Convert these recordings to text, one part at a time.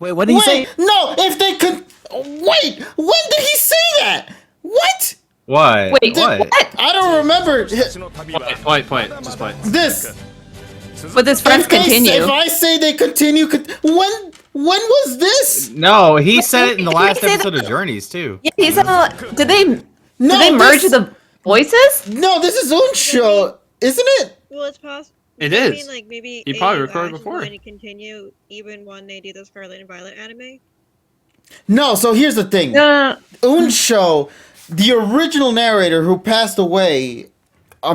Wait, what did he say? No, if they could. Wait, when did he say that? What? What? Wait, what? I don't remember. Point. Just point. This. But his friends continue. If I say they continue, when was this? No, he said it in the Can last we say episode that- of Journeys too. Yeah, he said. Did they No, merge this- the voices? No, this is Unsho, isn't it? Well, it's possible. It I is. mean, like maybe He probably A recorded Ash is before. going to continue even when they do the Scarlet and Violet anime. No, so here's the thing. Unsho, the original narrator who passed away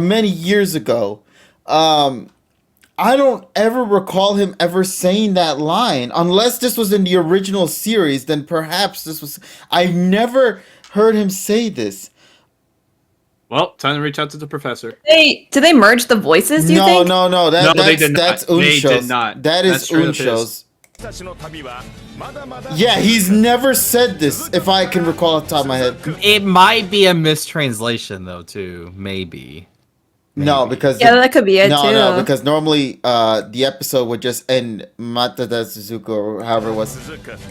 many years ago, I don't ever recall him ever saying that line. Unless this was in the original series, then perhaps this was... I've never heard him say this. Well, time to reach out to the professor. Did they merge the voices? Do you think? No. No, they did not. That's They Unsho's. did not. That is That's straight up Unsho's. Yeah, he's never said this, if I can recall off the top of my head. It might be a mistranslation though, too. Maybe. No, because Yeah, that could be it too. no, because normally the episode would just end Matata Suzuka or however it was.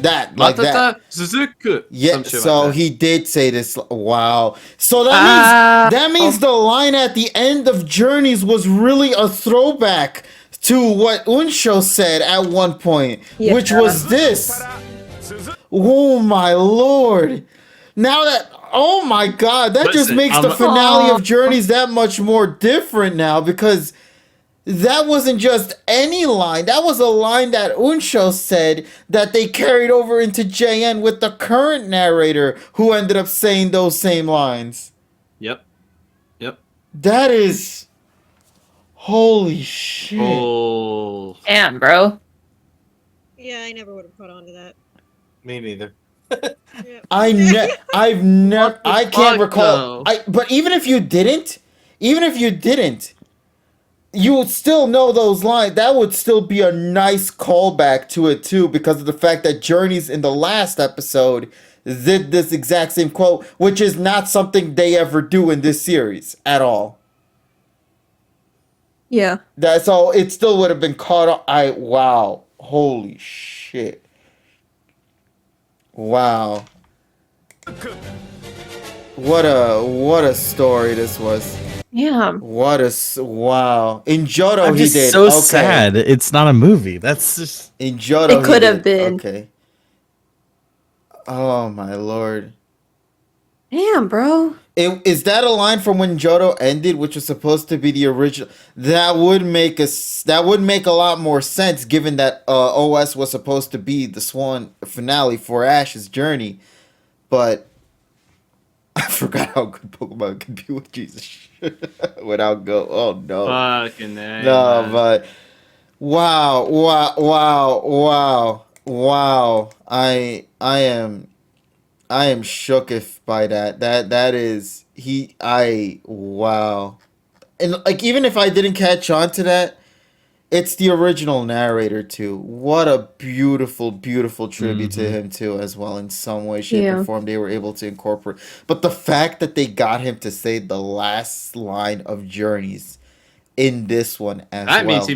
That like that. Matata Suzuku. Yeah, Some shit so like that. he did say this. Wow. So that means the line at the end of Journeys was really a throwback to what Unsho said at one point, Yeah. which was this. Oh my lord. Now that, oh my god, that just Listen, makes the I'm- finale of Journeys that much more different now, because that wasn't just any line. That was a line that Unsho said that they carried over into JN with the current narrator who ended up saying those same lines. Yep. That is... Holy shit. Oh. Damn, bro. Yeah, I never would have caught on to that. Me neither. Yeah. I've never, What the I can't fuck, recall. though? But even if you didn't, you would still know those lines. That would still be a nice callback to it too, because of the fact that Journeys in the last episode did this exact same quote, which is not something they ever do in this series at all. Yeah. That's all. It still would have been caught up. Wow. Holy shit. Wow. What a story this was. Yeah. Wow. In Johto I'm he just did. so Okay. sad. It's not a movie. That's just. In Johto It he could have did. been. Okay. Oh my lord. Damn, bro. Is that a line from when Johto ended, which was supposed to be the original? That would make a lot more sense, given that OS was supposed to be the swan finale for Ash's journey. But I forgot how good Pokemon can be with Jesus without Go. Oh no. Fucking A, No, man. but wow. I am shooketh by that. That is wow. And like, even if I didn't catch on to that, it's the original narrator too. What a beautiful tribute to him too, as well, in some way, shape, Yeah. or form they were able to incorporate. But the fact that they got him to say the last line of Journeys in this one as That well. means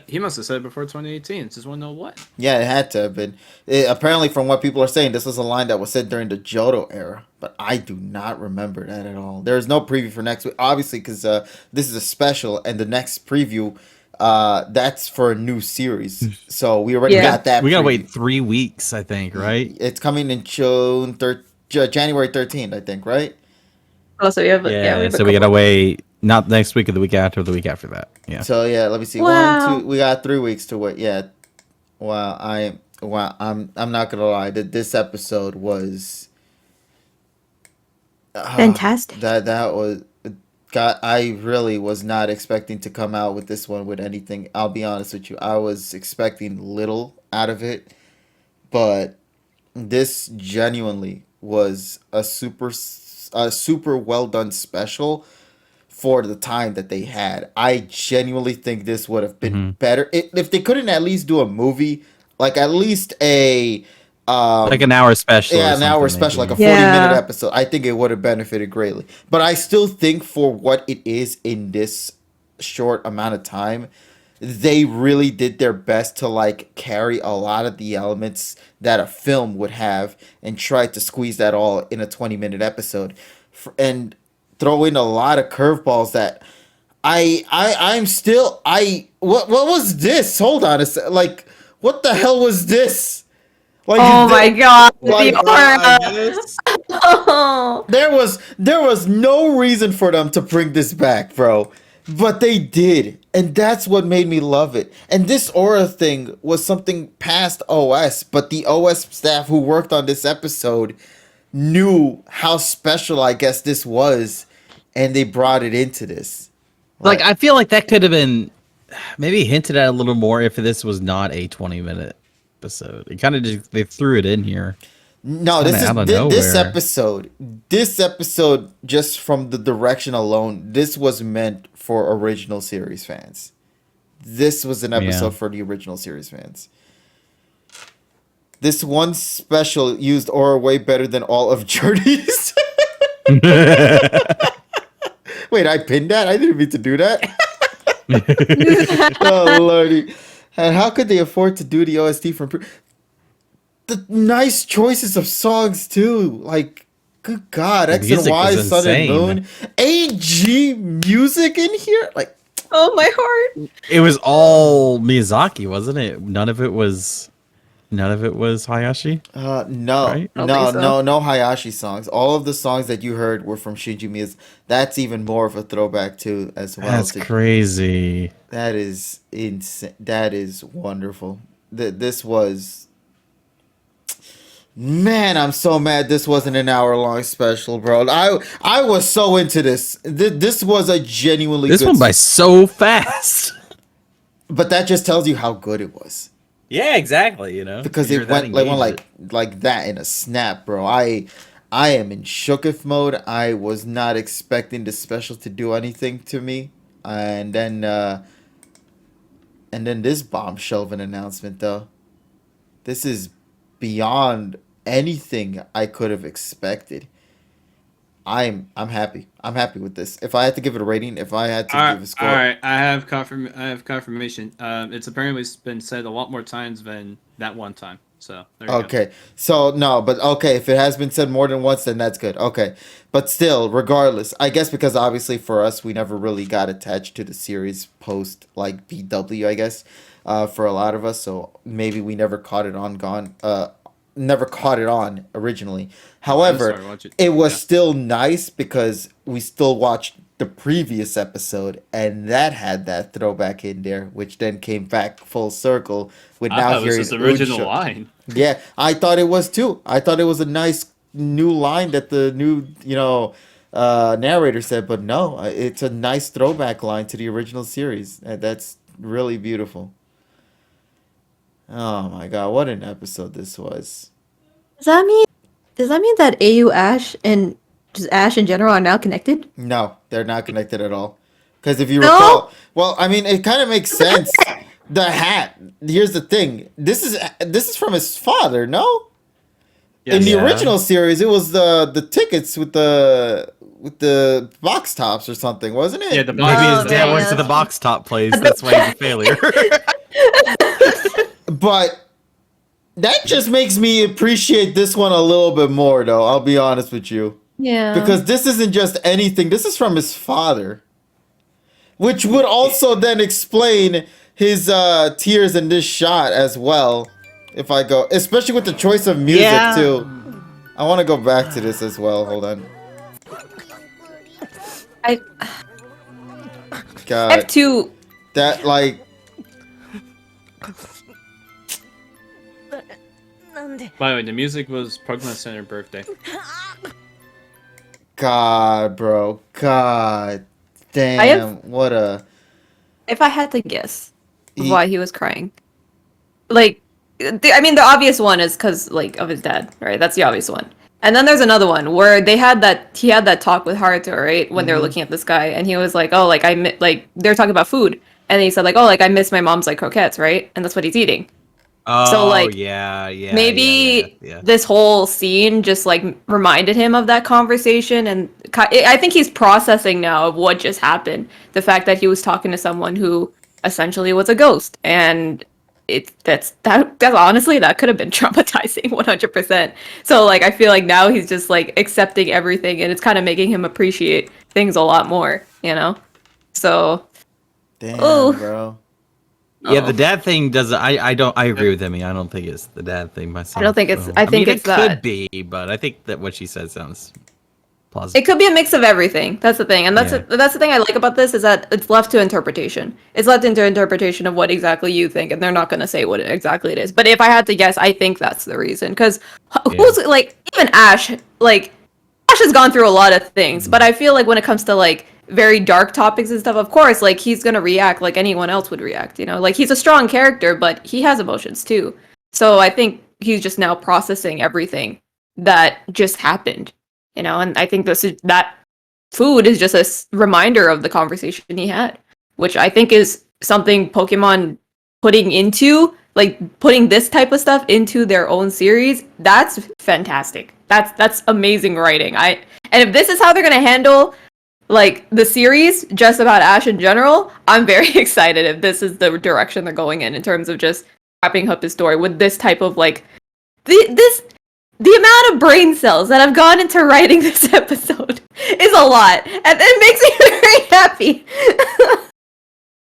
he must have said it before 2018. Just want to know what. Yeah, it had to have been. Apparently, from what people are saying, this was a line that was said during the Johto era, but I do not remember that at all. There is no preview for next week, obviously, because this is a special, and the next preview, that's for a new series. So we already got that. We gotta preview. wait 3 weeks, I think, right? It's coming in January 13th, I think, right? Oh, so we have So we gotta wait. Not next week or the week after, the week after that. Yeah. So yeah, let me see. Wow. 1, 2. We got 3 weeks to wait. Yeah. Wow. I'm not gonna lie. That this episode was Fantastic. That was. God, I really was not expecting to come out with this one with anything. I'll be honest with you. I was expecting little out of it, but this genuinely was a super well done special for the time that they had. I genuinely think this would have been better if they couldn't at least do a movie, like at least a Like an hour special. yeah, or an hour something, special, like a maybe. 40-minute episode. I think it would have benefited greatly. But I still think for what it is in this short amount of time, they really did their best to like carry a lot of the elements that a film would have and try to squeeze that all in a 20-minute episode and throw in a lot of curveballs that I'm still what was this? Hold on a sec. Like what the hell was this? Like Oh my god, like, the aura. This? Oh. there was no reason for them to bring this back, bro. But they did. And that's what made me love it. And this aura thing was something past OS, but the OS staff who worked on this episode knew how special I guess this was, and they brought it into this. Like, I feel like that could have been maybe hinted at a little more if this was not a 20-minute episode. It kind of just, they threw it in here. No, It's this is kinda out of this nowhere. episode. This episode, just from the direction alone, this was meant for original series fans. This was an episode Yeah. for the original series fans. This one special used aura way better than all of Journey's. Wait, I pinned that? I didn't mean to do that. Oh lordy! And how could they afford to do the OST from? The nice choices of songs too. Like, good God, The X and music Y, was Sun and insane. Moon, AG music in here. Like, Oh my heart. It was all Miyazaki, wasn't it? None of it was Hayashi. no, Right? I don't no, think so. no Hayashi songs. All of the songs that you heard were from Shinji Miyazaki. That's even more of a throwback too, as well. That's crazy. That is insane. That is wonderful. This was. Man, I'm so mad this wasn't an hour-long special, bro. I was so into this. This was a genuinely This good went by so fast. but that just tells you how good it was. Yeah, exactly. You know, Because You're it that went engaged. like that in a snap, bro. I am in shooketh mode. I was not expecting this special to do anything to me. And then this bombshell of an announcement though. This is beyond anything I could have expected. I'm happy. I'm happy with this. If I had to give it a rating, if I had to give a score, All right, I have confirmation. It's apparently been said a lot more times than that one time. So there you go. okay. So no, but okay, if it has been said more than once, then that's good. Okay. But still, regardless, I guess because obviously for us we never really got attached to the series post like BW, I guess. For a lot of us, so maybe we never caught it on originally. However, sorry, watch it. it was Yeah. still nice because we still watched the previous episode and that had that throwback in there, which then came back full circle with I now thought it was hearing just the original Unsho. line. Yeah, I thought it was too. I thought it was a nice new line that the new, narrator said, but no, it's a nice throwback line to the original series. That's really beautiful. Oh my god, what an episode this was. Does that mean that AU Ash and just Ash in general are now connected? No, they're not connected at all. Because if you No? recall, well, I mean, it kind of makes sense. The hat. Here's the thing. This is from his father. No, in the Yeah. original series, it was the tickets with the box tops or something, wasn't it? Yeah, the Maybe box. his dad man. went to the box top place. That's why he's a failure. But that just makes me appreciate this one a little bit more, though. I'll be honest with you. Yeah. Because this isn't just anything. This is from his father. Which would also then explain his tears in this shot as well. If I go, especially with the choice of music Yeah. too. I want to go back to this as well. Hold on. I God, have two. that like By the way, the music was Pugma Center birthday. God, bro. God damn. I have- What a If I had to guess He- why he was crying, like, the obvious one is because like of his dad, right? That's the obvious one. And then there's another one where he had that talk with Haruto, right? When they were looking at this guy, and he was like, "Oh, like they're talking about food," and he said like, "Oh, like I miss my mom's like croquettes, right?" And that's what he's eating. Oh, like, yeah. Maybe yeah. this whole scene just like reminded him of that conversation, and I think he's processing now of what just happened. The fact that he was talking to someone who essentially was a ghost, and that's honestly that could have been traumatizing 100%. So like I feel like now he's just like accepting everything, and it's kind of making him appreciate things a lot more, you know. So Damn, oh bro. Yeah, the oh, dad thing does. I don't. I agree with Emmy. I don't think it's the dad thing myself. I don't think it's. So. I I mean, think it's it could that. be, but I think that what she said sounds It plausible. could be a mix of everything. That's the thing, and Yeah. that's the thing I like about this is that it's left to interpretation. It's left into interpretation of what exactly you think, and they're not going to say what exactly it is. But if I had to guess, I think that's the reason. Because Yeah. who's like even Ash? Like Ash has gone through a lot of things, but I feel like when it comes to like very dark topics and stuff, of course, like he's gonna react like anyone else would react. You know, like he's a strong character, but he has emotions too. So I think he's just now processing everything that just happened. You know, and I think that food is just a reminder of the conversation he had, which I think is something Pokemon putting this type of stuff into their own series. That's fantastic. That's amazing writing. And if this is how they're gonna handle like the series just about Ash in general, I'm very excited if this is the direction they're going in terms of just wrapping up the story with this type of like the amount of brain cells that have gone into writing this episode is a lot, and it makes me very happy.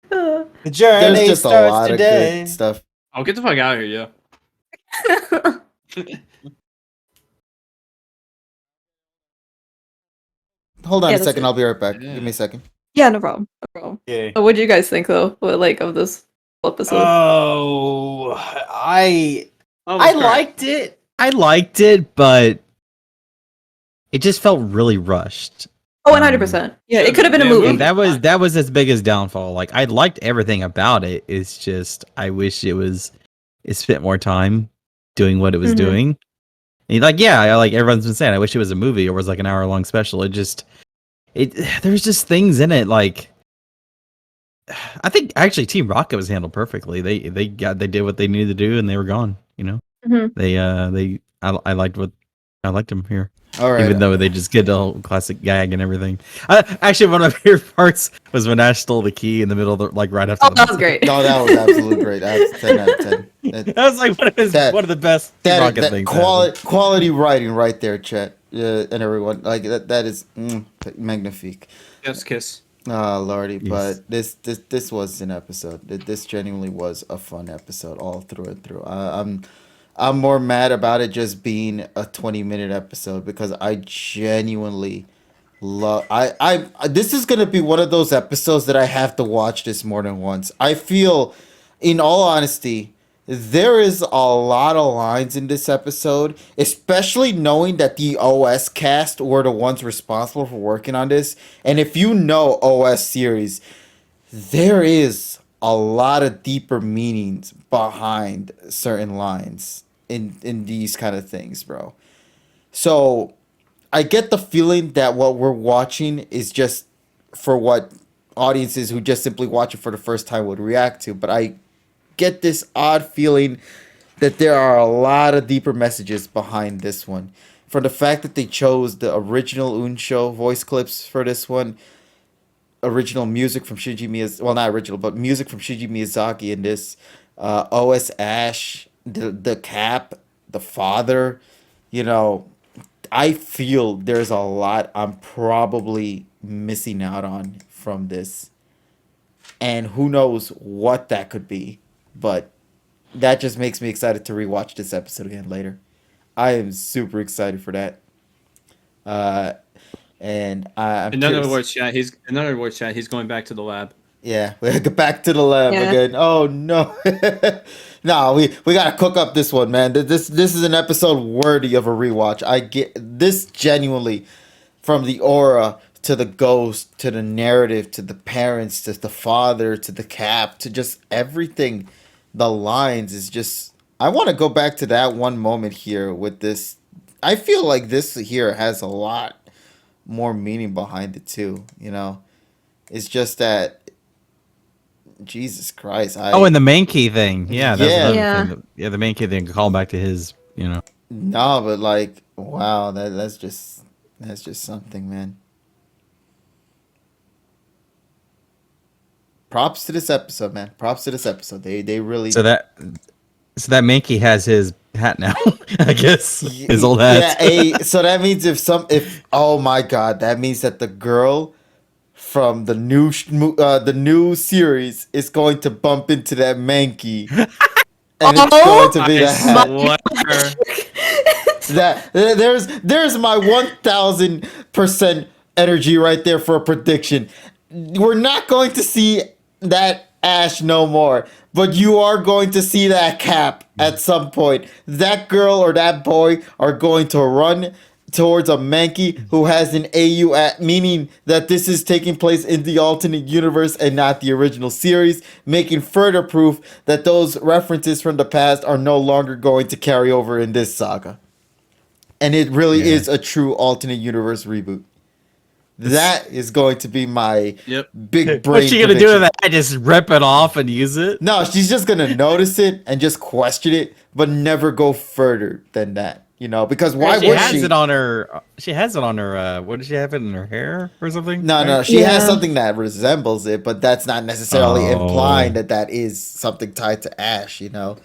The There's journey just a starts lot of today. good stuff. I'll get the fuck out of here, yeah. Hold on Yeah, a that's second. it. I'll be right back. Yeah. Give me a second. Yeah, no problem. No problem. Yeah. What do you guys think though? What, like of this episode? Oh, I Oh, I that's great. liked it. I liked it, but it just felt really rushed. Oh, 100%. Yeah, it could have been a Yeah, movie. And that was its biggest downfall. Like I liked everything about it. It's just I wish it spent more time doing what it was Mhm. doing. And like like everyone's been saying, I wish it was a movie or was like an hour-long special. There's just things in it like I think actually Team Rocket was handled perfectly. They did what they needed to do and they were gone, you know. Mhm. I liked them here. All right. Even though they just get the whole classic gag and everything. Actually, one of my favorite parts was when Ash stole the key in the middle of the, like right after. Oh, that was great. No, that was absolutely great. That's 10 out of 10. That was like one of the best Team Rocket That things. quality writing right there, Chet, and everyone. Like that is magnifique. Yes, kiss. Oh lordy, Yes. but this was an episode. This genuinely was a fun episode all through and through. I'm more mad about it just being a 20-minute episode because I genuinely love. This is gonna be one of those episodes that I have to watch this more than once. I feel, in all honesty, there is a lot of lines in this episode, especially knowing that the OS cast were the ones responsible for working on this. And if you know OS series, there is a lot of deeper meanings behind certain lines in these kind of things, bro. So I get the feeling that what we're watching is just for what audiences who just simply watch it for the first time would react to, but I get this odd feeling that there are a lot of deeper messages behind this one. From the fact that they chose the original Unsho voice clips for this one, original music from Shinji Miyazaki, well, not original, but music from Shinji Miyazaki in this, OS Ash, the Cap, the father, you know, I feel there's a lot I'm probably missing out on from this. And who knows what that could be. But that just makes me excited to rewatch this episode again later. I am super excited for that. Uh, I'm In curious. other words, chat. He's going back to the lab. Yeah, we go back to the lab Yeah. again. Oh no, no, we gotta cook up this one, man. This is an episode worthy of a rewatch. I get this genuinely, from the aura to the ghost to the narrative to the parents to the father to the cap to just everything. The lines is just. I want to go back to that one moment here with this. I feel like this here has a lot more meaning behind it too. You know, it's just that Jesus Christ. And the main key thing. Yeah, that's Yeah. another Yeah. thing. Yeah, the main key thing. Call back to his. No, but like, wow, that's just something, man. props to this episode, man. Props to this episode. They really So that Mankey has his hat now. I guess his old Yeah, hat. so that means if oh my god, that means that the girl from the new series is going to bump into that Mankey, and it's going to be I the hat. swear. That there's my 1000% energy right there for a prediction. We're not going to see that Ash no more, but you are going to see that Cap at some point. That girl or that boy are going to run towards a Mankey who has an AU at, meaning that this is taking place in the alternate universe and not the original series, making further proof that those references from the past are no longer going to carry over in this saga. And it really is a true alternate universe reboot. That is going to be my big brain. What's she gonna do with that? Just rip it off and use it? No, she's just gonna notice it and just question it, but never go further than that. You know, because why She would has she? it on her. She has it on her. What does she have it in her hair or something? No, she has Yeah. something that resembles it, but that's not necessarily Oh. implying that that is something tied to Ash. You know,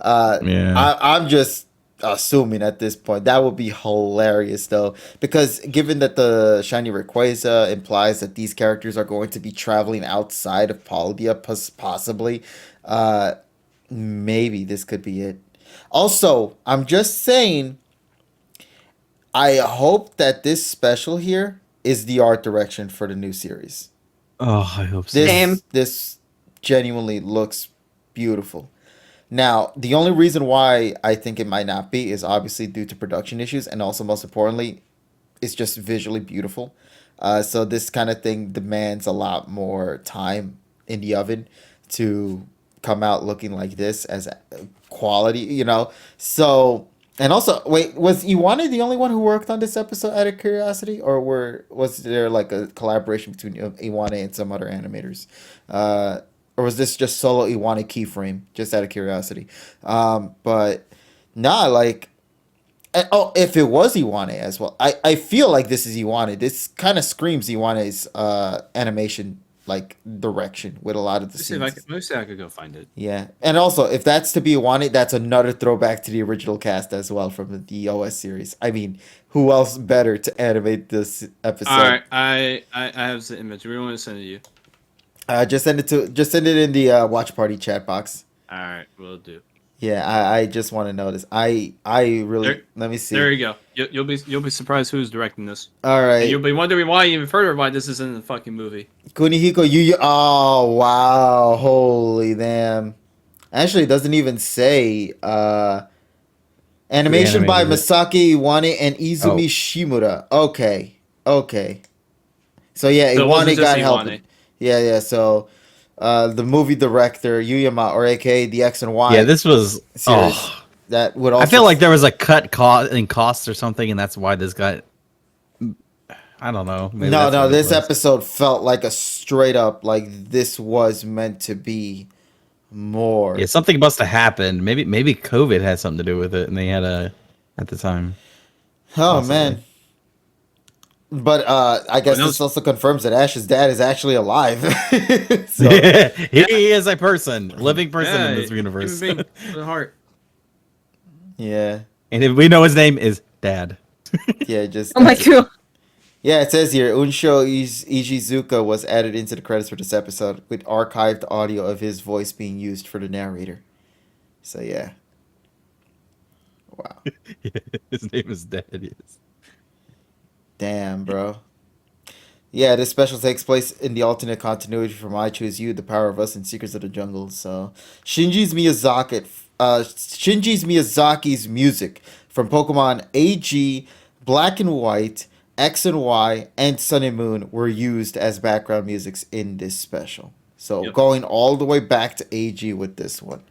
Yeah. I'm just assuming at this point. That would be hilarious though, because given that the shiny Rayquaza implies that these characters are going to be traveling outside of Polybia, possibly, maybe this could be it. Also, I'm just saying, I hope that this special here is the art direction for the new series. Oh, I hope so. This Same. this genuinely looks beautiful. Now, the only reason why I think it might not be is obviously due to production issues, and also most importantly, it's just visually beautiful. So this kind of thing demands a lot more time in the oven to come out looking like this as quality, you know. So, and also, wait, was Iwane the only one who worked on this episode out of curiosity, or was there like a collaboration between Iwane and some other animators? Or was this just solo Iwane keyframe, just out of curiosity? But nah, like, oh, if it was Iwane as well, I feel like this is Iwane. This kind of screams Iwane's animation like direction with a lot of the scenes. Let I could go find it. Yeah, and also if that's to be Iwane, that's another throwback to the original cast as well from the OS series. I mean, who else better to animate this episode? All right, I have the image. We want to send it to you. Just send it in the watch party chat box. All right, we'll do. Yeah, I just want to know this. I really let me see. There you go. You'll be surprised who's directing this. All right, And you'll be wondering why even further why this is in the fucking movie. Kunihiko Yu. Oh wow, holy damn! Actually, it doesn't even say. Animation by Masaki Iwane and Izumi Shimura. Okay. So yeah, So it wasn't Iwane just got help. Iwane. Yeah. So, the movie director Yuyama, or AKA the X and Y. Yeah, this was. series, Oh, that would also. I feel like there was a cut in costs or something, and that's why this got. I don't know. Maybe that's No. what it This was. episode felt like a straight up like this was meant to be more. Yeah, something must have happened. Maybe COVID had something to do with it, and they had at the time. Oh possibly. man. But I guess Well, this also confirms that Ash's dad is actually alive. So, Yeah, he is a person, living person in this universe. Human being with a heart. yeah, And if we know his name is Dad. just Oh my god. yeah. It says here Unsho Ijizuka was added into the credits for this episode with archived audio of his voice being used for the narrator. So yeah, wow, His name is Dad. Yes. damn, bro. Yeah, this special takes place in the alternate continuity from I Choose You, The Power of Us, and Secrets of the Jungle. So, Shinji Miyazaki's music from Pokemon AG, Black and White, X and Y, and Sun and Moon were used as background musics in this special. So, Yep. going all the way back to AG with this one.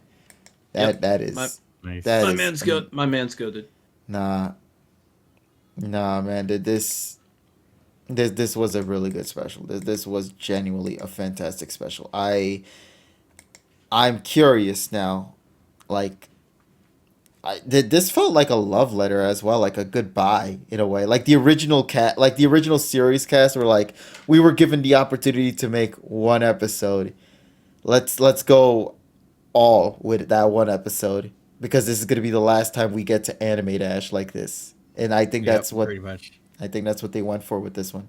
That is My- Nice. that My is- man's good. My man's goaded. Nah, man. This was a really good special. This was genuinely a fantastic special. I'm curious now, like, this felt like a love letter as well, like a goodbye in a way. Like the original series cast were like, we were given the opportunity to make one episode, let's go all with that one episode because this is gonna be the last time we get to animate Ash like this, and I think Yep, that's what pretty much. they went for with this one.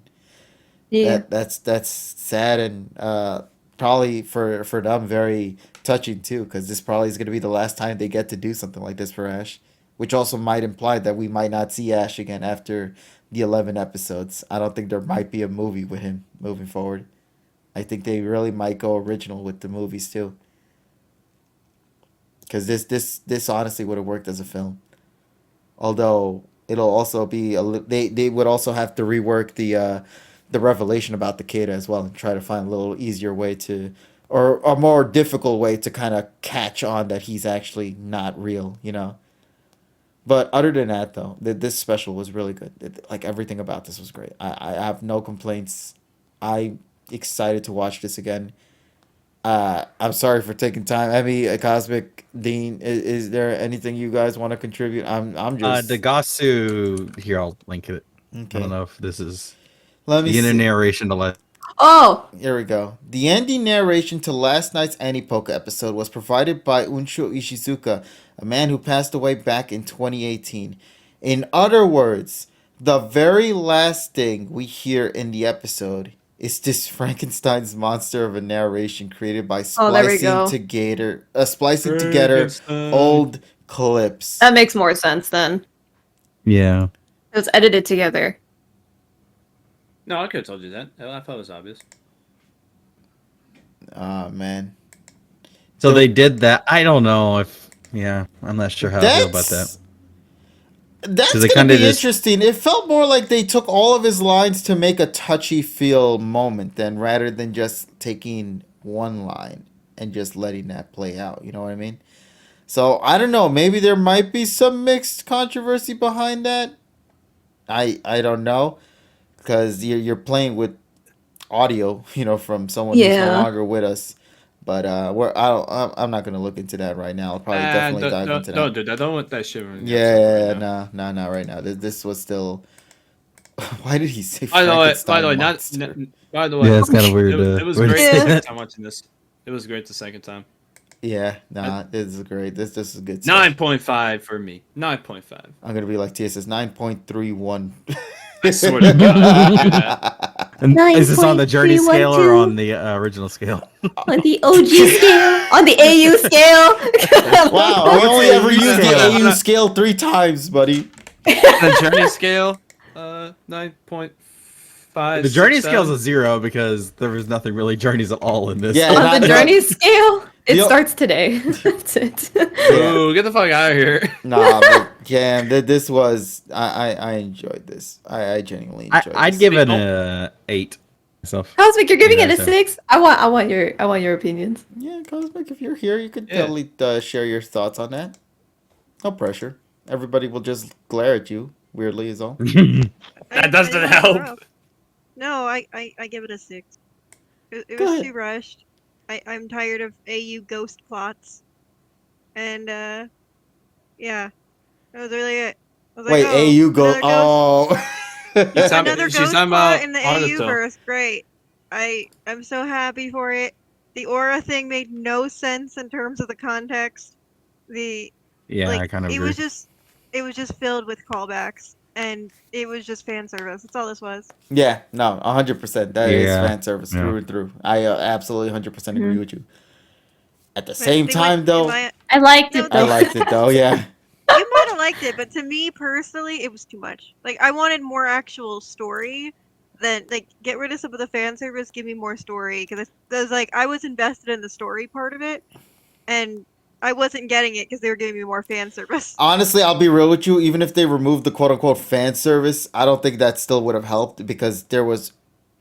Yeah. That's sad and probably for them very touching too because this probably is going to be the last time they get to do something like this for Ash, which also might imply that we might not see Ash again after the 11 episodes. I don't think there might be a movie with him moving forward. I think they really might go original with the movies too because this honestly would have worked as a film, although it'll also be they would also have to rework the revelation about the Kata as well and try to find a little easier way to or a more difficult way to kind of catch on that he's actually not real, you know. But other than that though, this special was really good. Like everything about this was great. I have no complaints. I'm excited to watch this again. I'm sorry for taking time. Emmy, Cosmic, Dean, is there anything you guys want to contribute? I'm just Degasu. Here, I'll link it. I okay. don't know if this is Let me the inner see. narration to let. Oh, Here we go. The ending narration to last night's Anipoka episode was provided by Unsho Ishizuka, a man who passed away back in 2018. In other words, the very last thing we hear in the episode is this Frankenstein's monster of a narration created by Oh, there we splicing together Frankenstein. old clips. that makes more sense then. Yeah. It was edited together. No, I could have told you that. I thought it was obvious. Oh man. So they did that. I don't know if. Yeah, I'm not sure how I feel about that. That's 'Cause they gonna kinda be just- interesting. It felt more like they took all of his lines to make a touchy feel moment, then rather than just taking one line and just letting that play out. You know what I mean? So I don't know. Maybe there might be some mixed controversy behind that. I don't know because you're playing with audio, you know, from someone who's no Yeah. longer with us. But I'm not gonna look into that right now. I'll probably definitely dive into that. Don't do that. Don't want that shit. Right Yeah, now. no, not right now. This was still. Why did he say By the way, Frankenstein not. monster? By the way, Yeah, it's kind of weird. It was weird to great say the second that. time watching this. It was great the second time. Yeah, nah, this is great. This is good stuff. 9.5 for me. 9.5. I'm gonna be like TSS 9.31. I swear to God. Do that. And is this on the journey scale or 9.312? on the original scale? On the OG scale? On the AU scale? Wow, we only ever used the scale. AU scale 3 times, buddy. The journey scale, 9.5. The journey 6, scale is 7. a 0 because there was nothing really journeys at all in this. Yeah, On not- the journey scale? It Yo- starts today. That's it. Ooh, get the fuck out of here. Nah, but yeah, this was I enjoyed this. I genuinely enjoyed I'd this. give it a 8 myself. Cosmic, you're giving Yeah, it a so- 6? I want your opinions. Yeah, Cosmic, if you're here, you could Yeah. totally share your thoughts on that. No pressure. Everybody will just glare at you, weirdly, is all. That doesn't I- help. No, I give it a 6. It Go was ahead. too rushed. I'm tired of AU ghost plots. And yeah. That was really it. I was Wait, like, oh, AU go. another ghost- Oh. another She's ghost talking plot about in the Aruto. AU verse. Great. I'm so happy for it. The aura thing made no sense in terms of the context. The Yeah, like I kind of it agree. was just filled with callbacks and it was just fan service. That's all this was. Yeah, no, 100%. That is Yeah, fan service yeah. through and through. I absolutely 100% agree Mhm. with you. At the But same they time, went- though, I liked No, it I though. liked it, though, yeah. You might have liked it, but to me personally, it was too much. Like I wanted more actual story. Than like get rid of some of the fan service, give me more story because I was invested in the story part of it, and I wasn't getting it because they were giving me more fan service. Honestly, I'll be real with you. Even if they removed the quote unquote fan service, I don't think that still would have helped because there was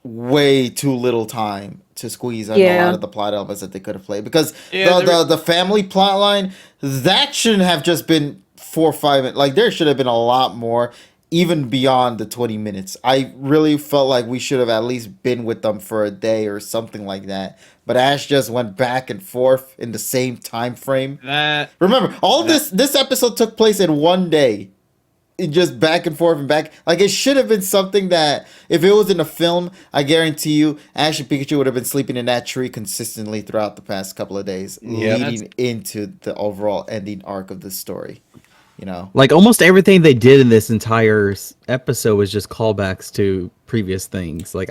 way too little time to squeeze on a Yeah. lot of the plot elements that they could have played. Because Yeah, the family plot line, that shouldn't have just been 4 or 5 minutes. Like, there should have been a lot more, even beyond the 20 minutes. I really felt like we should have at least been with them for a day or something like that. But Ash just went back and forth in the same time frame. That Remember, all this episode took place in one day. just back and forth and back. Like it should have been something that if it was in a film, I guarantee you, Ash and Pikachu would have been sleeping in that tree consistently throughout the past couple of days, Yep. leading into the overall ending arc of the story. You know, Like almost everything they did in this entire episode was just callbacks to previous things. Like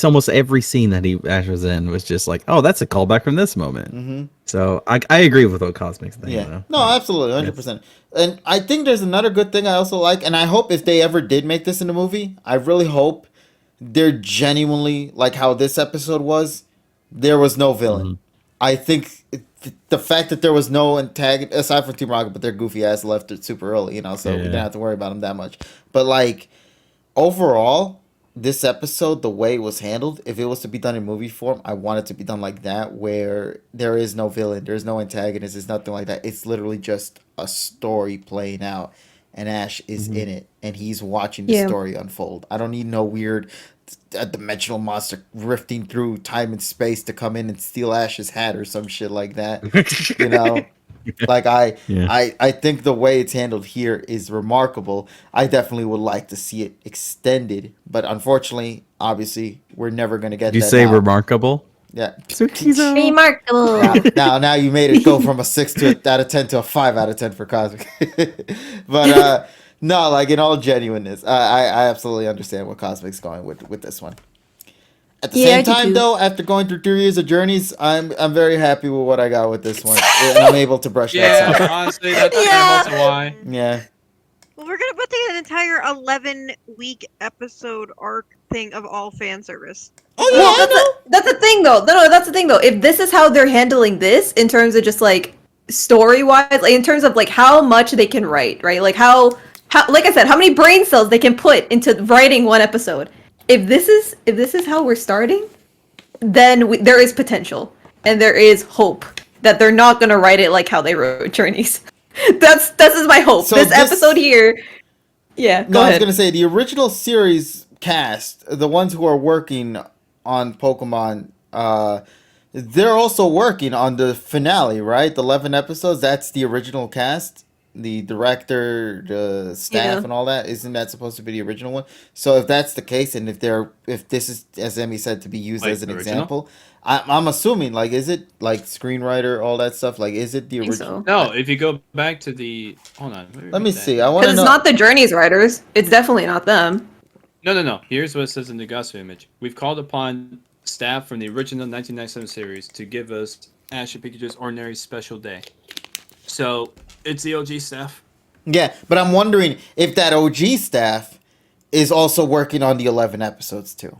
almost every scene that Ash was in was just like, oh, that's a callback from this moment. Mm-hmm. So I agree with what Cosmic's saying. Yeah, Though. no, absolutely, 100%. And I think there's another good thing I also like, and I hope if they ever did make this in a movie, I really hope they're genuinely like how this episode was. There was no villain. Mhm. I think the fact that there was no antagonist aside from Team Rocket, but their goofy ass left it super early, you know, so we didn't Yeah. have to worry about them that much. But like overall, this episode, the way it was handled, if it was to be done in movie form, I want it to be done like that, where there is no villain, there's no antagonist, there's nothing like that. It's literally just a story playing out, and Ash is in it, and he's watching the Yeah. story unfold. I don't need no weird dimensional monster rifting through time and space to come in and steal Ash's hat or some shit like that. You know, like Yeah. I think the way it's handled here is remarkable. I definitely would like to see it extended, but unfortunately, obviously, we're never gonna get Did you that say now. remarkable? Yeah. Sukizo. Remarkable. Now you made it go from a 6 out of 10 to a 5 out of 10 for Cosmic. But no, like in all genuineness, I absolutely understand what Cosmic's going with this one. At the Yeah, I same do time, too. though, after going through 3 years of journeys, I'm very happy with what I got with this one, and I'm able to brush that Yeah, aside. honestly, that's Yeah. also why. Yeah, Well, we're gonna put an entire 11-week episode arc thing of all fan service. Oh, Well, that's the thing though. No, that's the thing though. If this is how they're handling this in terms of just like story wise, like in terms of like how much they can write, right? Like how like I said, how many brain cells they can put into writing one episode. If this is how we're starting, then there is potential and there is hope that they're not gonna write it like how they wrote Journeys. That's is my hope. So this this- episode here. Yeah, no, go I was ahead. gonna say the original series cast, the ones who are working on Pokemon, they're also working on the finale, right? The 11 episodes. That's the original cast. The director, the staff, Yeah. and all that. Isn't that supposed to be the original one? So if that's the case, and if this is, as Emmy said, to be used Like as an the original? example, I'm assuming, like, is it like screenwriter, all that stuff? Like, is it the I think original? so. No, if you go back to the hold on, Let me see. I want Because to it's know. not the Journeys writers. It's definitely not them. No. Here's what it says in the Gasu image. We've called upon staff from the original 1997 series to give us Ash and Pikachu's Ordinary Special Day. So it's the OG staff. Yeah, but I'm wondering if that OG staff is also working on the 11 episodes too.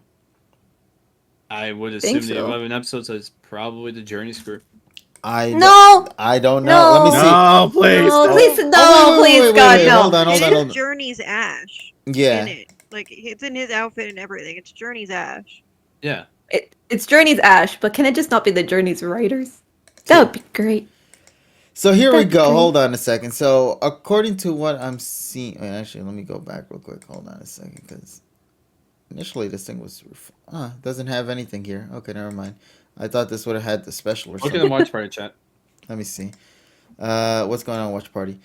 I would Think assume the so. 11 episodes is probably the Journey script. I No. I don't know. Let me see. No, please. No, don't. please, no, Oh, wait, please, wait, God, wait, no. hold on, hold It on, is hold on. Journey's Ash Yeah. in it. Like it's in his outfit and everything. It's Journey's Ash. Yeah. It's Journey's Ash, but can it just not be the Journey's writers? That would be great. So here we That'd be go. great. Hold on a second. So according to what I'm seeing, wait, actually, let me go back real quick. Hold on a second, because initially this thing was doesn't have anything here. Okay, never mind. I thought this would have had the special or Look in something. the watch party chat. Let me see. What's going on, Watch Party?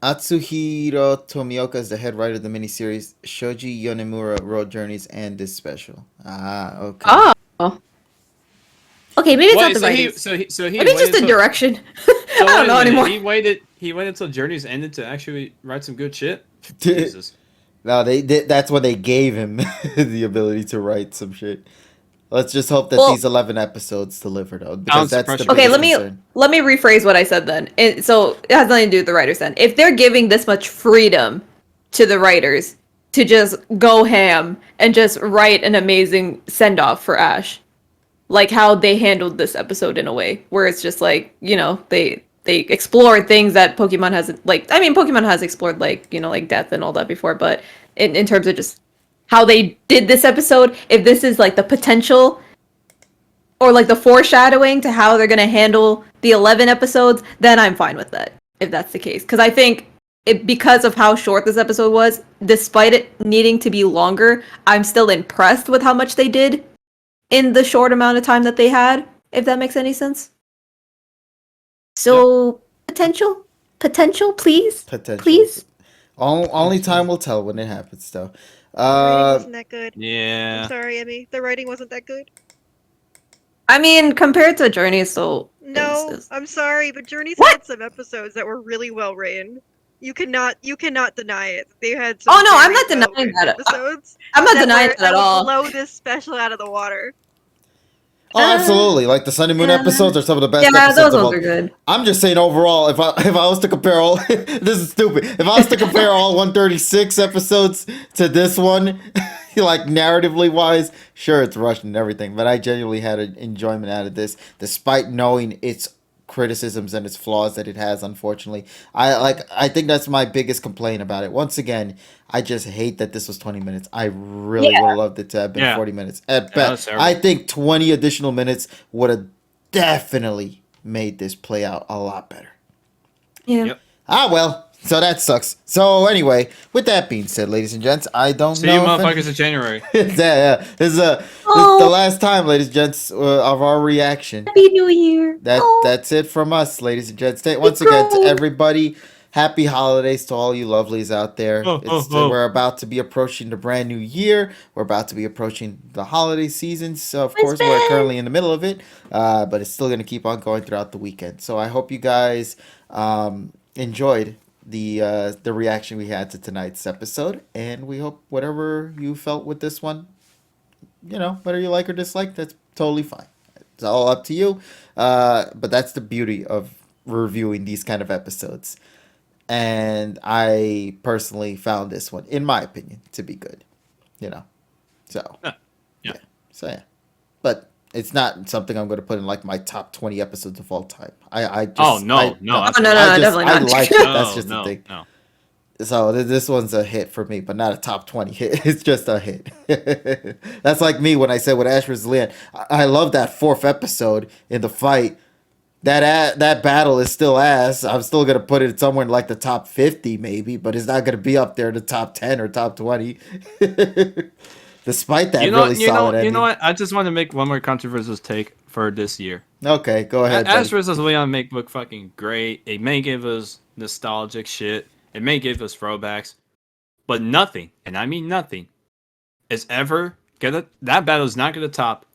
Atsuhiro Tomioka is the head writer of the miniseries. Shoji Yonemura wrote Journeys and this special. Okay. Oh. Okay, maybe it's Wait, not the writers. so he Maybe it's just waited the till- direction. so I don't wait a know minute, anymore. He waited until Journeys ended to actually write some good shit. Jesus. No, that's when they gave him the ability to write some shit. Let's just hope that Well- these 11 episodes deliver, though, because Sounds that's the frustrating. Okay, biggest let me concern. let me rephrase what I said then. So it has nothing to do with the writers then. If they're giving this much freedom to the writers to just go ham and just write an amazing send off for Ash, like how they handled this episode in a way where it's just like, you know, they explored things that Pokemon hasn't, like, I mean, Pokemon has explored, like, you know, like death and all that before, but in terms of just how they did this episode, if this is like the potential or like the foreshadowing to how they're going to handle the 11 episodes, then I'm fine with that, if that's the case. Because I think because of how short this episode was, despite it needing to be longer, I'm still impressed with how much they did in the short amount of time that they had, if that makes any sense. So, potential, please? Potential. Please? Only time will tell when it happens, though. The writing wasn't that good. Yeah. I'm sorry, Emmy. The writing wasn't that good. I mean, compared to Journey, so No, it's- I'm sorry, but Journey's What? had some episodes that were really well written. You cannot deny it. They had Oh, some no, I'm very not denying well-written that. episodes I'm not denying that at would all. blow this special out of the water. Oh, absolutely! Like the Sun and Moon yeah. episodes are some of the best Yeah, episodes those of ones all. are good. I'm just saying overall, if I was to compare all, this is stupid. If I was to compare all 136 episodes to this one, like narratively wise, sure it's rushed and everything, but I genuinely had an enjoyment out of this, despite knowing its criticisms and its flaws that it has. Unfortunately, I think that's my biggest complaint about it. Once again, I just hate that this was 20 minutes. I really would have loved it to have been Yeah. 40 minutes at Yeah, best. that's terrible. I think 20 additional minutes would have definitely made this play out a lot better. Yeah. Yep. Well, so that sucks. So anyway, with that being said, ladies and gents, I don't See you know. motherfuckers in January. Yeah. This is this Oh. is the last time, ladies and gents, of our reaction. Happy New Year. That's it from us, ladies and gents. Once again, to everybody, happy holidays to all you lovelies out there. We're about to be approaching the brand new year. We're about to be approaching the holiday season. So of course, we're currently in the middle of it, but it's still going to keep on going throughout the weekend. So I hope you guys enjoyed the reaction we had to tonight's episode, and we hope whatever you felt with this one, whether you like or dislike, that's totally fine. It's all up to you. But that's the beauty of reviewing these kind of episodes. And I personally found this one, in my opinion, to be good. So Yeah. So yeah. But it's not something I'm going to put in like my top 20 episodes of all time. I just Oh, no, I, no, Oh, no, definitely I not. like it. That's No, just the no, thing. no. So this one's a hit for me, but not a top 20 hit. It's just a hit. That's like me when I said with Ash vs. Leon. I love that fourth episode in the fight. That battle is still ass. I'm still gonna put it somewhere in like the top 50 maybe, but it's not gonna be up there in the top 10 or top 20. Despite that really solid ending. You know what? I just want to make one more controversial take for this year. Okay, go ahead. Ash buddy. vs. Leon make look fucking great. It may give us nostalgic shit. It may give us throwbacks, but nothing, and I mean nothing, is ever that battle is not gonna top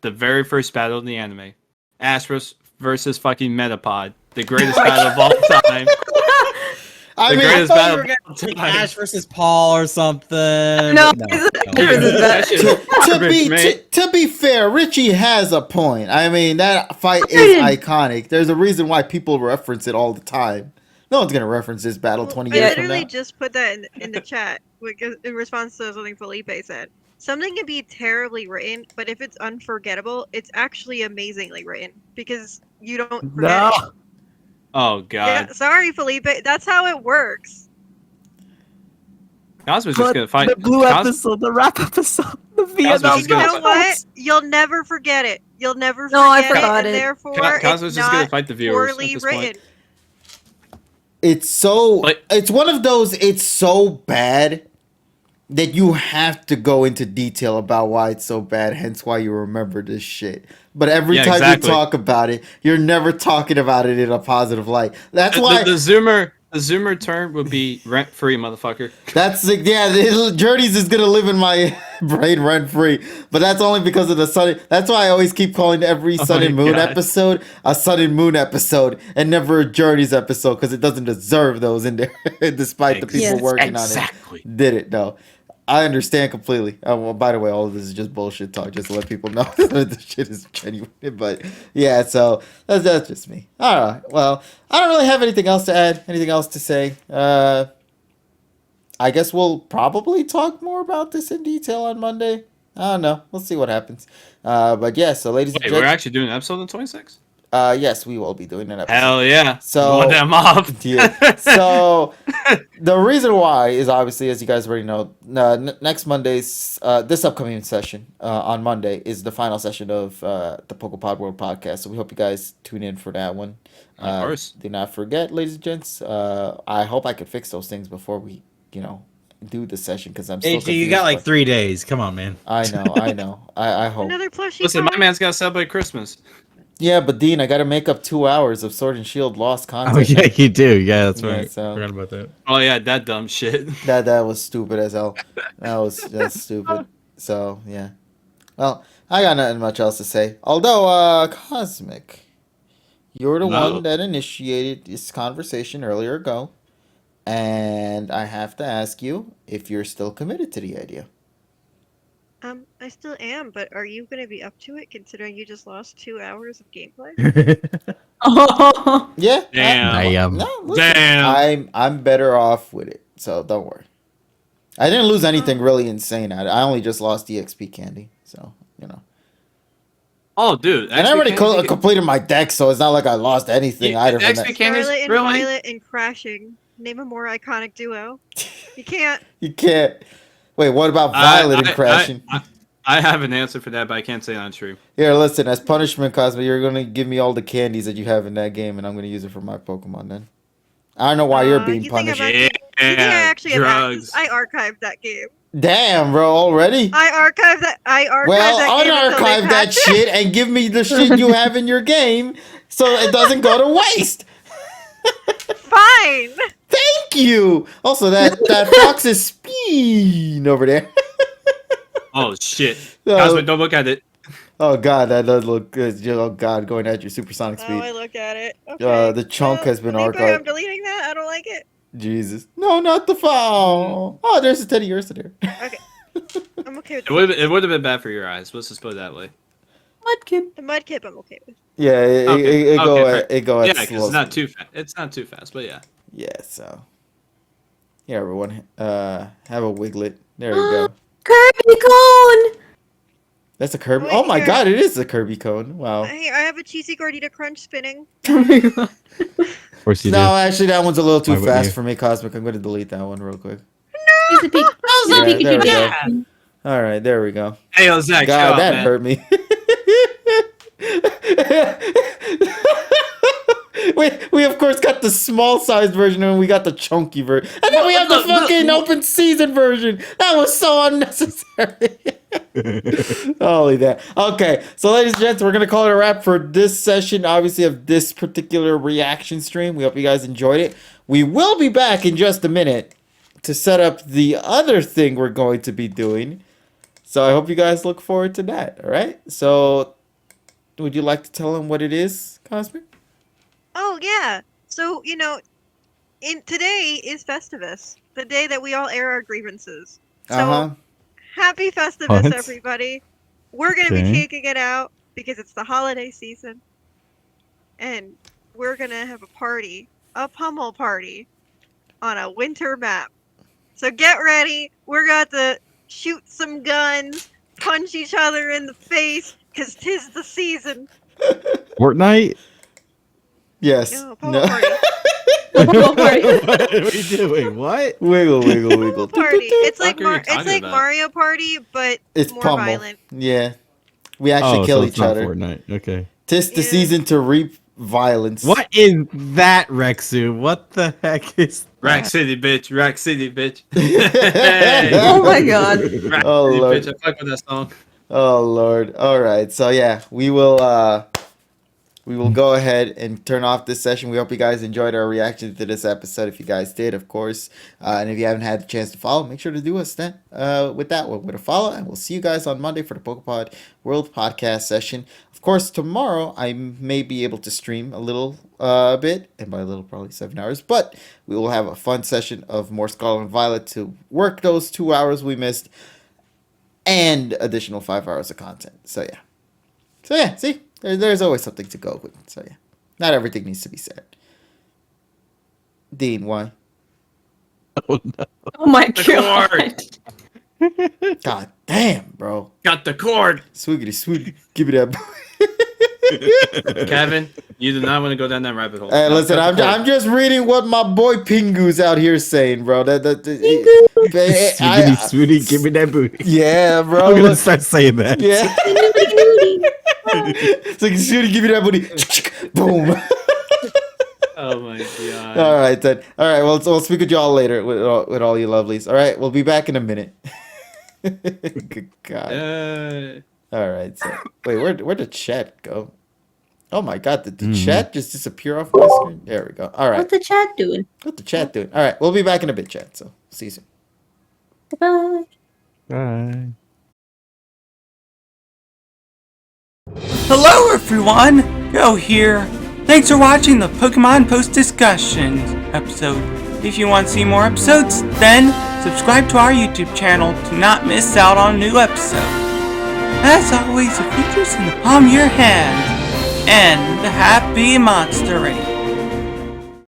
the very first battle in the anime. Ash versus fucking Metapod, the greatest battle of all time. I The mean, greatest I thought battle you were of gonna all take time. Ash versus Paul or something. No, but it's no. That shit is garbage, to be fair, Richie has a point. I mean, that fight is iconic. There's a reason why people reference it all the time. No one's gonna reference this battle 20 I years from literally now. just put that in the chat in response to something Felipe said. Something can be terribly written, but if it's unforgettable, it's actually amazingly written because you don't forget it. Oh god. Yeah, sorry, Felipe. That's how it works. Cosmo's just gonna fight. The blue Cos- episode, the rap episode, the Cosmo's Vietnam just You gonna know fight- what? You'll never forget it. You'll never forget No, I forgot it, and it. therefore Cosmo's it's just gonna not fight the viewers at poorly this point. written. It's so Like- it's one of those it's so bad that you have to go into detail about why it's so bad, hence why you remember this shit. But every Yeah, time exactly. you talk about it, you're never talking about it in a positive light. That's why The Zoomer term would be rent free, motherfucker. Journeys is gonna live in my brain rent free. But that's only because of the sun. That's why I always keep calling every Oh Sun my and Moon God. episode a Sun and Moon episode and never a Journeys episode because it doesn't deserve those in there, despite the people Yes. working Exactly. on it. Did it though? I understand completely. Well, by the way, all of this is just bullshit talk, just to let people know that the shit is genuine. But yeah, so that's just me. All right. Well, I don't really have anything else to add. Anything else to say? I guess we'll probably talk more about this in detail on Monday. I don't know. We'll see what happens. But yeah, so ladies Wait, and we're gents, actually doing an episode on 26? yes, we will be doing an episode. Hell yeah. So- Want them off. Yeah. So the reason why is obviously, as you guys already know, next Monday's this upcoming session on Monday is the final session of the PokePod World podcast. So we hope you guys tune in for that one. Of course. Do not forget, ladies and gents. I hope I could fix those things before we, do the session because I'm still. AG, you got confused like by- 3 days. Come on, man. I know. I hope. Another plushie. Listen, my pie? man's got to celebrate Christmas. Yeah, but Dean, I got to make up 2 hours of Sword and Shield lost content. Oh yeah, you do. Yeah, that's Yeah, right. so- Forgot about that. Oh yeah, that dumb shit. That was stupid as hell. That's stupid. So yeah. Well, I got nothing much else to say. Although, Cosmic, you're the No. one that initiated this conversation earlier ago, and I have to ask you if you're still committed to the idea. I still am, but are you gonna be up to it considering you just lost 2 hours of gameplay? Oh, Yeah. Damn. No, listen, Damn. I'm better off with it, so don't worry. I didn't lose anything really insane. I only just lost EXP candy, so you know. Oh, dude. And I already completed my deck, so it's not like I lost anything either. From that. Scarlet and really? Violet and Crashing. Name a more iconic duo. You can't. You can't. Wait, what about Violet and Crashing? I have an answer for that, but I can't say it on stream. Here, listen. As punishment, Cosmo, you're gonna give me all the candies that you have in that game, and I'm gonna use it for my Pokemon. Then I don't know why you're being you think punished. you think I actually have drugs. access? I archived that game. Damn, bro, already? I archived that. Well, that game until they unarchive that patched it. shit and give me the shit you have in your game, so it doesn't go to waste. Fine. Thank you. Also, that fox is speed over there. Oh shit. No. Cosmic, don't look at it. Oh god, that does look good. Oh god, going at your supersonic Oh, speed. I looked at it. Okay. The chunk has been Felipe, archived. I'm deleting that. I don't like it. Jesus. No, not the file. Oh, there's a Teddy Ursa there. Okay. I'm okay with It would have been bad for your eyes. Let's just put it that way. Mudkip. the Mudkip. I'm okay with. Yeah, it go Yeah, at because slow it's not speed. too fast. It's not too fast, but yeah. Yeah, so. Yeah, everyone. Have a Wiglet. There we go. Kirby cone. That's a Kirby. Wait, Oh my here. god, it is a Kirby cone. Wow. Hey, I have a cheesy gordita crunch spinning. Oh my god. Of course you No, actually, that one's a little too Why wouldn't fast you? for me, Cosmic. I'm going to delete that one real quick. He's a big. He's a Yeah, Pikachu. there we Yeah. go. All right, there we go. Hey, yo, Zach, God, shut up, that man. hurt me. we of course got the small sized version and we got the chunky version. And then we have the fucking open season version. That was so unnecessary. Holy that. Okay, so ladies and gents, we're gonna call it a wrap for this session, obviously, of this particular reaction stream. We hope you guys enjoyed it. We will be back in just a minute to set up the other thing we're going to be doing. So I hope you guys look forward to that. All right. So, would you like to tell them what it is, Cosmic? Oh yeah. So today is Festivus, the day that we all air our grievances. So happy Festivus, What? everybody! We're gonna be Okay. taking it out because it's the holiday season, and we're gonna have a party, a pummel party, on a winter map. So get ready. We're going to shoot some guns, punch each other in the face, cause 'tis the season. Fortnite? Yes. No, pummel party. Pummel party. What are we doing? What? Wiggle, wiggle, wiggle. Party. It's like Fuck are you it's talking like about? Mario Party, but It's more pummel. violent. Yeah. We actually Oh, kill so each it's not other. Fortnite. Okay. Tis the Yeah. season to reap violence. What is that, Rexu? What the heck is Rack that? City, bitch. Rack City, bitch. Hey, Oh my god. Rack Oh, City, Lord. bitch. I fuck with that song. Oh Lord. All right. So yeah, we will go ahead and turn off this session. We hope you guys enjoyed our reaction to this episode. If you guys did, of course, and if you haven't had the chance to follow, make sure to do us then with that one with a follow. And we'll see you guys on Monday for the Pokepod World Podcast session. Of course, tomorrow I may be able to stream a little bit, and by a little probably 7 hours. But we will have a fun session of more Scarlet and Violet to work those 2 hours we missed, and additional 5 hours of content. So yeah, see, there's always something to go with. So yeah, not everything needs to be said. Dean, why? Oh, no. Oh my The god. cord. God damn, bro. Got the cord. Swiggity sweet, give me that. Kevin, you do not want to go down that rabbit hole. Hey, No, listen, cut the cord. I'm just reading what my boy Pingu's out here saying, bro. Sweetie, sweetie, give me that booty. Yeah, bro. I'm gonna start saying that. Yeah. It's like, Sweetie, give me that booty. Boom. Oh my god. All right then. All right. Well, we'll speak with you all later with all you lovelies. All right. We'll be back in a minute. Good God. All right. So, wait, where'd the chat go? Oh my god, did the Mhm. chat just disappear off my screen? There we go. All right. What's the chat doing? What the chat doing? All right, we'll be back in a bit, chat. So see you soon. Bye. Bye. Hello everyone! Yo here. Thanks for watching the Pokemon Post Discussions episode. If you want to see more episodes, then subscribe to our YouTube channel to not miss out on a new episode. As always, the future's in the palm of your hand. And happy monstering!